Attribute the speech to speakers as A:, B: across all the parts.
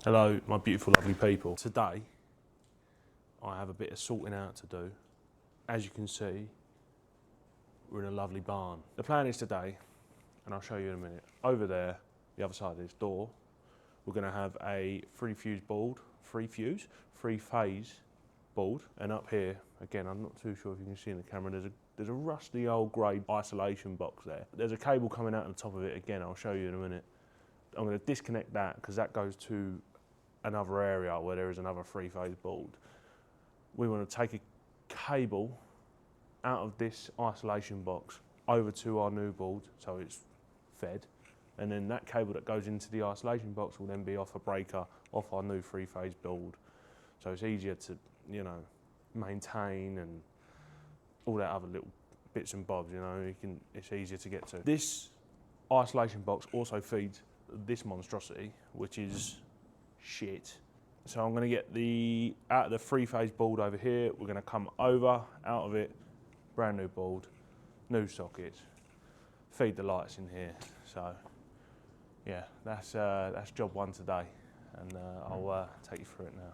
A: Hello, my beautiful, lovely people. Today, I have a bit of sorting out to do. As you can see, we're in a lovely barn. The plan is today, and I'll show you in a minute, over there, the other side of this door, we're gonna have a three-phase board, and up here, again, I'm not too sure if you can see in the camera, there's a rusty old grey isolation box there. There's a cable coming out on the top of it, again, I'll show you in a minute. I'm gonna disconnect that, because that goes to another area where there is another three-phase board. We want to take a cable out of this isolation box over to our new board, so it's fed, and then that cable that goes into the isolation box will then be off a breaker off our new three-phase board. So it's easier to, you know, maintain and all that other little bits and bobs, you know, it's easier to get to. This isolation box also feeds this monstrosity, which is shit. So I'm going to get out of the three-phase board over here. We're going to come over, out of it, brand new board, new sockets, feed the lights in here. So yeah, that's job one today, and I'll take you through it now.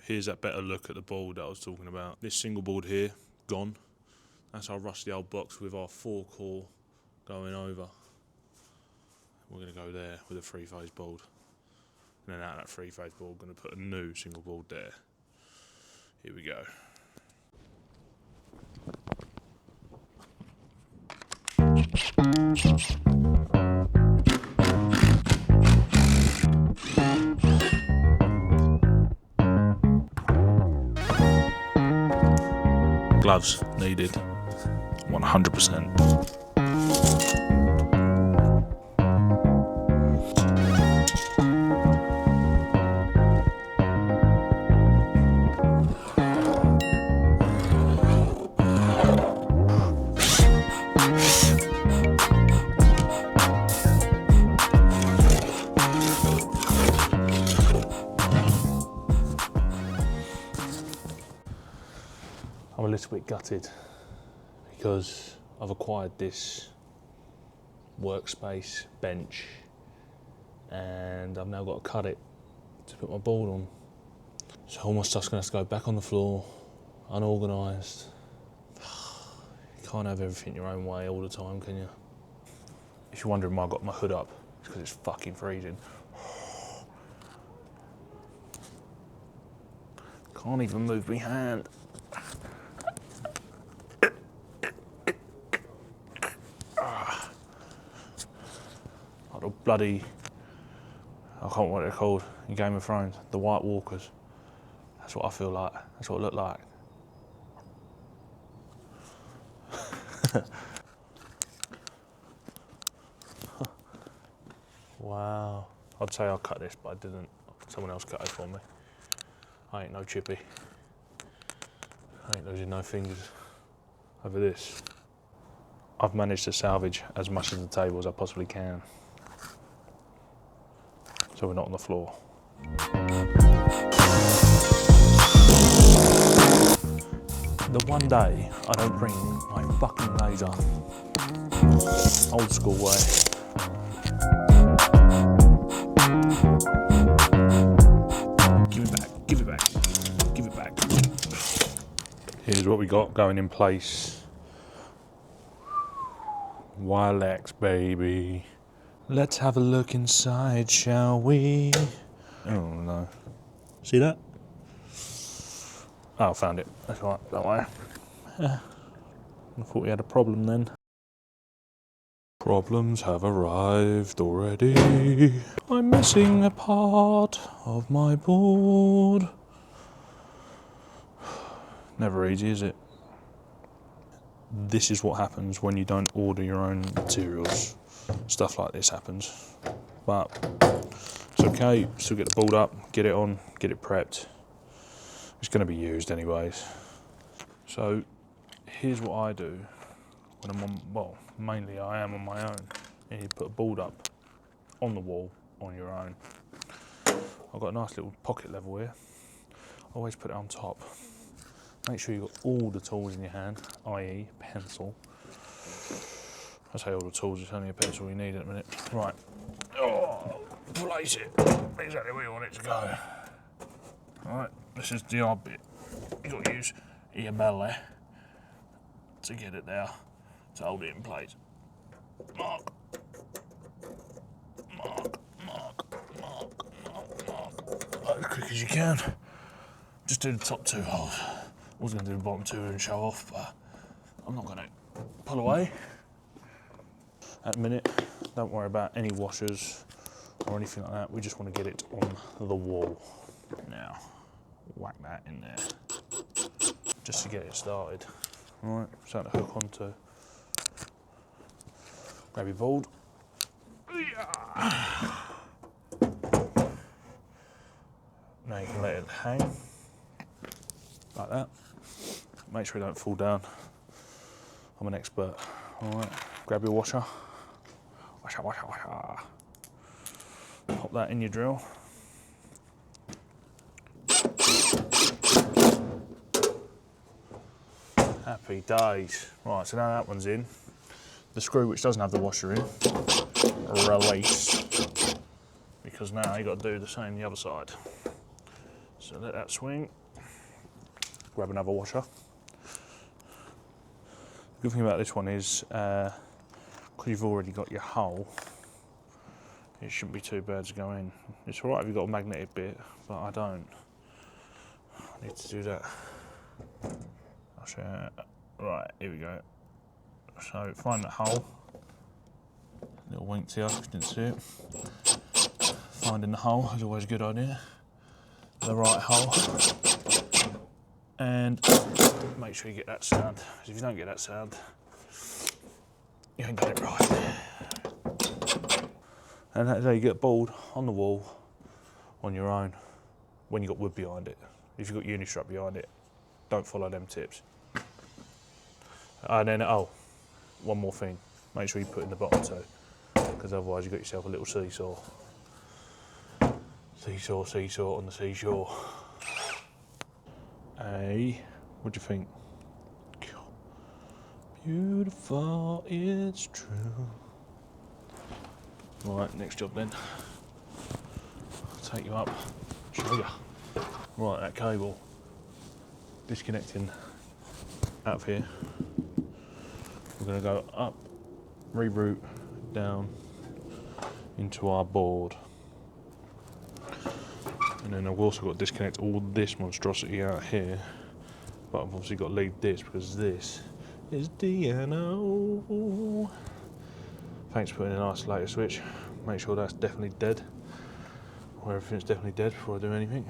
A: Here's that better look at the board that I was talking about. This single board here, gone. That's our rusty old box with our 4-core going over. We're going to go there with a three-phase board. And then out of that three-phase board, we're going to put a new single board there. Here we go. Gloves needed, 100%. I'm a little bit gutted because I've acquired this workspace bench and I've now got to cut it to put my board on. So all my stuff's going to have to go back on the floor, unorganised. You can't have everything your own way all the time, can you? If you're wondering why I got my hood up, it's because it's fucking freezing. Can't even move my hand. The bloody, I can't remember what they're called in Game of Thrones, the White Walkers. That's what I feel like, that's what it looked like. Wow. I'd say I'll cut this, but I didn't. Someone else cut it for me. I ain't no chippy. I ain't losing no fingers over this. I've managed to salvage as much of the table as I possibly can, so we're not on the floor. The one day I don't bring my fucking laser, old school way. Give it back, give it back, give it back. Here's what we got going in place. Wilex, baby. Let's have a look inside, shall we? Oh no. See that? Oh, I found it. That's right, don't worry. I thought we had a problem then. Problems have arrived already. I'm missing a part of my board. Never easy, is it? This is what happens when you don't order your own materials. Stuff like this happens. But it's okay, still get the board up, get it on, get it prepped. It's going to be used anyways. So here's what I do when I'm on, well, mainly I am on my own. And you put a board up on the wall on your own. I've got a nice little pocket level here. Always put it on top. Make sure you've got all the tools in your hand, i.e. pencil. I say all the tools, it's only a pencil you need in a minute. Right. Oh. place it exactly where you want it to go. Alright, this is the hard bit. You've got to use your belly to get it there, to hold it in place. Mark. Mark, mark, mark, mark, mark. As quick as you can. Just do the top 2 holes. I was going to do the bottom 2 and show off, but I'm not going to pull away. At the minute, don't worry about any washers or anything like that. We just want to get it on the wall. Now, whack that in there, just to get it started. Alright, so to hook onto. Grab your board. Now you can let it hang, like that. Make sure you don't fall down. I'm an expert. Alright, grab your washer. Washer, washer, washer. Pop that in your drill. Happy days. Right, so now that one's in. The screw which doesn't have the washer in, release. Because now you've got to do the same the other side. So let that swing. Grab another washer. The good thing about this one is, because you've already got your hole, it shouldn't be too bad to go in. It's alright if you've got a magnetic bit, but I don't. I need to do that. I'll show you. Right, here we go. So find that hole. Little wink to you if you didn't see it. Finding the hole is always a good idea. The right hole. And make sure you get that sound. Because if you don't get that sound, you ain't done it right. And that's how you get bored on the wall on your own when you've got wood behind it. If you've got unistrut behind it, don't follow them tips. And then, oh, one more thing. Make sure you put in the bottom too, because otherwise you've got yourself a little seesaw. Seesaw, seesaw on the seashore. Hey, what do you think? Beautiful, it's true. Right, next job then. I'll take you up, show you. Right, that cable, disconnecting out of here. We're going to go up, reroute down into our board. And then I've also got to disconnect all this monstrosity out here. But I've obviously got to leave this because this is DNO. Thanks for putting in an isolator switch. Make sure that's definitely dead. Or everything's definitely dead before I do anything.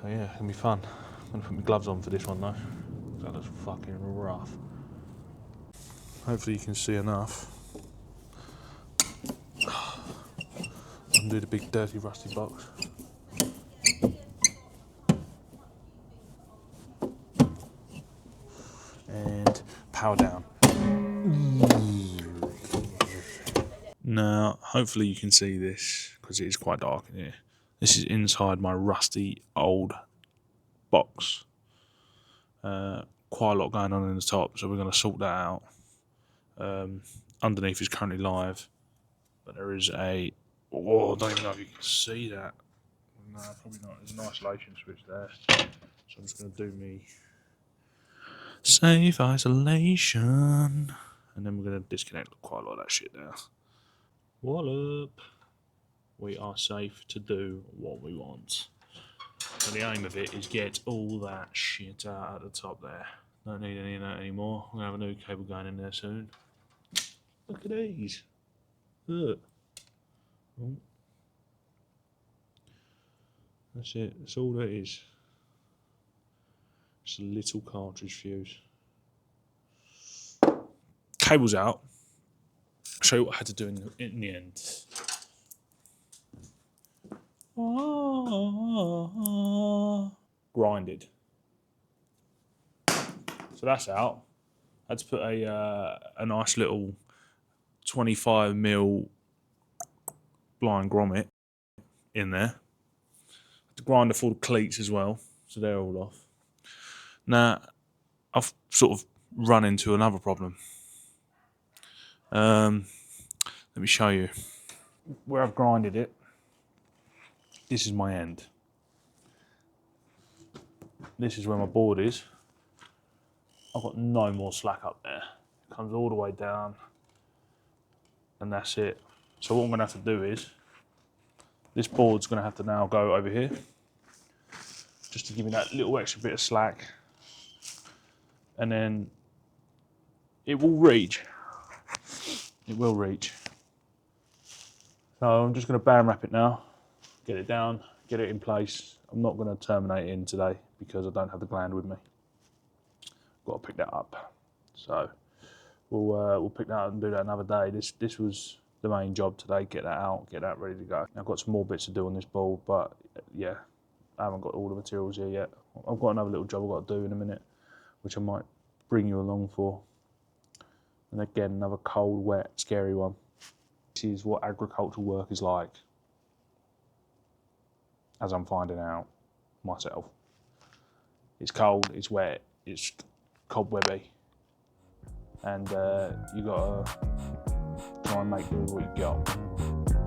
A: So yeah, it's going to be fun. I'm going to put my gloves on for this one though. That looks fucking rough. Hopefully you can see enough. Undo the big dirty rusty box. And power down. Now, hopefully you can see this, because it is quite dark in here. This is inside my rusty old box. Quite a lot going on in the top, so we're going to sort that out. Underneath is currently live, but there is a... Oh, I don't even know if you can see that. No, probably not. There's an isolation switch there. So I'm just going to do me safe isolation. And then we're going to disconnect quite a lot of that shit there. Wallop. We are safe to do what we want. So the aim of it is get all that shit out at the top there. Don't need any of that anymore. We're going to have a new cable going in there soon. Look at these. Look. Oh. That's it. That's all that is. Just a little cartridge fuse. Cable's out. I'll show you what I had to do in the end. Grinded. So that's out. I had to put a nice little 25mm blind grommet in there. Had to grind off all the cleats as well, so they're all off. Now, I've sort of run into another problem. Let me show you. where I've grinded it, this is my end. This is where my board is. I've got no more slack up there. It comes all the way down, and that's it. So what I'm gonna have to do is, this board's gonna have to now go over here, just to give me that little extra bit of slack, and then it will reach. It will reach. So I'm just gonna band wrap it now, get it down, get it in place. I'm not gonna terminate it in today because I don't have the gland with me. Got to pick that up. So we'll pick that up and do that another day. This was the main job today, get that out, get that ready to go. I've got some more bits to do on this board, but yeah, I haven't got all the materials here yet. I've got another little job I've got to do in a minute, which I might bring you along for. And again, another cold, wet, scary one. This is what agricultural work is like, as I'm finding out myself. It's cold, it's wet, it's cobwebby, and you gotta try and make do with what you got.